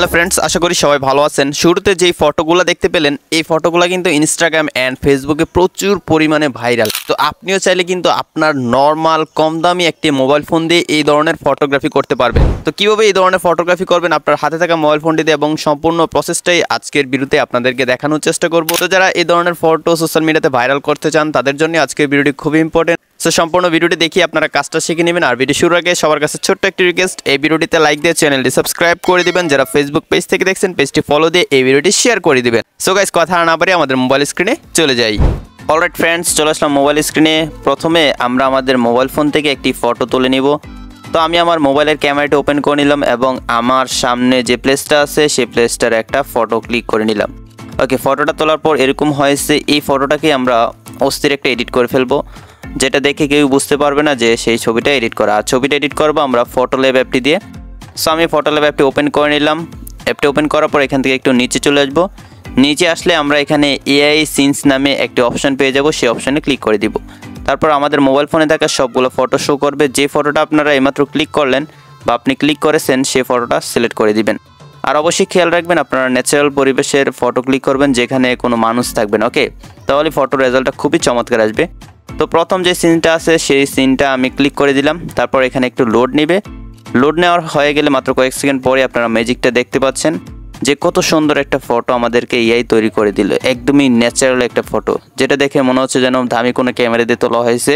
Hello friends, আশা করি সবাই ভালো আছেন। শুরুতে যেই ফটোগুলো দেখতে পেলেন, এই ফটোগুলো কিন্তু ইনস্টাগ্রাম অ্যান্ড ফেসবুকে প্রচুর পরিমাণে ভাইরাল। তো আপনিও চাইলে কিন্তু আপনার নর্মাল কম দামি একটি মোবাইল ফোন দিয়ে এই ধরনের ফটোগ্রাফি করতে পারবেন। তো কীভাবে এই ধরনের ফটোগ্রাফি করবেন আপনার হাতে থাকা মোবাইল ফোনটি দিয়ে, এবং সম্পূর্ণ প্রসেসটাই আজকের ভিডিওতে আপনাদেরকে দেখানোর চেষ্টা করব। তো যারা এই ধরনের ফটো সোশ্যাল মিডিয়াতে ভাইরাল করতে চান তাদের জন্য আজকের ভিডিওটি খুবই ইম্পর্টেন্ট। সো সম্পূর্ণ ভিডিওটি দেখিয়ে আপনারা কাজটা শিখে নেবেন। আর ভিডিও শুরুর আগে সবার কাছে ছোট্ট একটি রিকোয়েস্ট, এই ভিডিওটিতে লাইক দিয়ে চ্যানেলটি সাবস্ক্রাইব করে দিবেন। যারা ফেসবুক পেজ থেকে দেখছেন পেজটি ফলো দিয়ে এই ভিডিওটি শেয়ার করে দিবেন। সো গাইস, কথা না বাড়িয়ে আমাদের মোবাইল স্ক্রিনে চলে যাই। অলরাইট ফ্রেন্ডস, চলে আসলাম মোবাইল স্ক্রিনে। প্রথমে আমরা আমাদের মোবাইল ফোন থেকে একটি ফটো তুলে নিব। তো আমি আমার মোবাইলের ক্যামেরাটি ওপেন করে নিলাম এবং আমার সামনে যে প্লেসটা আছে সেই প্লেসটার একটা ফটো ক্লিক করে নিলাম। ওকে, ফটোটা তোলার পর এরকম হয়েছে। এই ফটোটাকে আমরা অস্থির একটা এডিট করে ফেলবো, যেটা দেখে কেউ বুঝতে পারবে না যে সেই ছবিটা এডিট করা। আর ছবিটা এডিট করবো আমরা ফটোল্যাব অ্যাপটি দিয়ে। সো আমি ফটোল্যাব অ্যাপটি ওপেন করে নিলাম। অ্যাপটি ওপেন করার পর এখান থেকে একটু নিচে চলে আসবো। নিচে আসলে আমরা এখানে এআই সিনস নামে একটি অপশান পেয়ে যাব, সেই অপশানে ক্লিক করে দিব। তারপর আমাদের মোবাইল ফোনে থাকা সবগুলো ফটো শো করবে। যে ফটোটা আপনারা এইমাত্র ক্লিক করলেন বা আপনি ক্লিক করেছেন সেই ফটোটা সিলেক্ট করে দিবেন। আর অবশ্যই খেয়াল রাখবেন আপনারা ন্যাচারাল পরিবেশের ফটো ক্লিক করবেন, যেখানে কোনো মানুষ থাকবেন। ওকে, তাহলে ফটোর রেজাল্টটা খুবই চমৎকার আসবে। তো প্রথম যে সিনটা আছে সেই সিনটা আমি ক্লিক করে দিলাম। তারপর এখানে একটু লোড নেবে। লোড নেওয়ার হয়ে গেলে মাত্র কয়েক সেকেন্ড পরে আপনারা ম্যাজিকটা দেখতে পাচ্ছেন যে কত সুন্দর একটা ফটো আমাদেরকে এআই তৈরি করে দিল। একদমই ন্যাচারাল একটা ফটো, যেটা দেখে মনে হচ্ছে যেন দামি কোনো ক্যামেরা দিয়ে তোলা হয়েছে।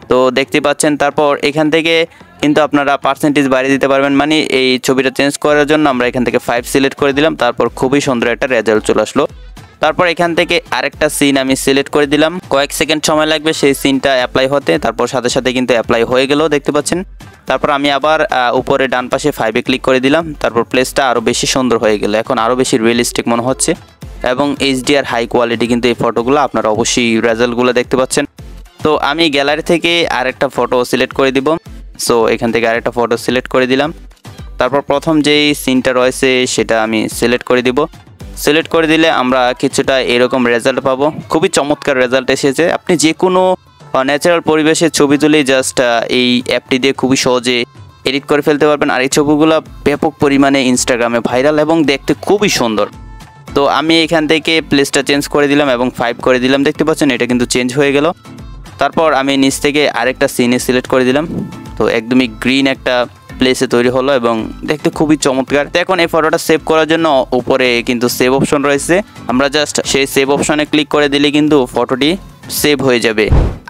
তো দেখতে পাচ্ছেন। তারপর এখান থেকে কিন্তু আপনারা পার্সেন্টেজ বাড়িয়ে দিতে পারবেন, মানে এই ছবিটা চেঞ্জ করার জন্য আমরা এখান থেকে 5 সিলেক্ট করে দিলাম। তারপর খুবই সুন্দর একটা রেজাল্ট চলে আসলো। তারপর এখান থেকে আরেকটা সিন আমি সিলেক্ট করে দিলাম। কয়েক সেকেন্ড সময় লাগবে সেই সিনটা অ্যাপ্লাই হতে, তারপর সাথে সাথে কিন্তু অ্যাপ্লাই হয়ে গেল, দেখতে পাচ্ছেন। তারপর আমি আবার উপরে ডান পাশে 5-এ ক্লিক করে দিলাম। তারপর প্লেসটা আরও বেশি সুন্দর হয়ে গেল, এখন আরও বেশি রিয়েলিস্টিক মনে হচ্ছে এবং এইচডিআর হাই কোয়ালিটি কিন্তু এই ফটোগুলো আপনারা অবশ্যই রেজাল্টগুলো দেখতে পাচ্ছেন। তো আমি গ্যালারি থেকে আরেকটা ফটো সিলেক্ট করে দিব। সো এখান থেকে আরেকটা ফটো সিলেক্ট করে দিলাম। তারপর প্রথম যেই সিনটা রয়েছে সেটা আমি সিলেক্ট করে দিব। সিলেক্ট করে দিলে আমরা কিছুটা এরকম রেজাল্ট পাবো। খুবই চমৎকার রেজাল্ট এসেছে। আপনি যে কোনো ন্যাচারাল পরিবেশের ছবি তুলেই জাস্ট এই অ্যাপটি দিয়ে খুবই সহজে এডিট করে ফেলতে পারবেন। আর এই ছবিগুলো ব্যাপক পরিমাণে ইনস্টাগ্রামে ভাইরাল এবং দেখতে খুবই সুন্দর। তো আমি এখান থেকে প্লেসটা চেঞ্জ করে দিলাম এবং 5 করে দিলাম, দেখতে পাচ্ছেন এটা কিন্তু চেঞ্জ হয়ে গেল। তারপর আমি নিচ থেকে আরেকটা সিনে সিলেক্ট করে দিলাম। তো একদমই গ্রিন একটা প্লেসে তৈরি হলো এবং দেখতে খুবই চমৎকার। তো এখন এই ফটোটা সেভ করার জন্য উপরে কিন্তু সেভ অপশন রয়েছে, আমরা জাস্ট সেই সেভ অপশনে ক্লিক করে দিলে কিন্তু ফটোটি সেভ হয়ে যাবে।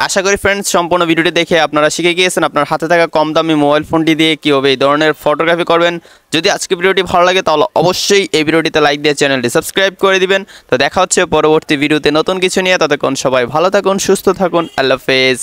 আশা করি ফ্রেন্ডস সম্পূর্ণ ভিডিওটি দেখে আপনারা শিখে গিয়েছেন আপনার হাতে থাকা কম দামি মোবাইল ফোনটি দিয়ে কীভাবে এই ধরনের ফটোগ্রাফি করবেন। যদি আজকে ভিডিওটি ভালো লাগে তাহলে অবশ্যই এই ভিডিওটিতে লাইক দিয়ে চ্যানেলটি সাবস্ক্রাইব করে দিবেন। তো দেখা হচ্ছে পরবর্তী ভিডিওতে নতুন কিছু নিয়ে। ততক্ষণ সবাই ভালো থাকুন, সুস্থ থাকুন, আল্লাহ হাফেজ।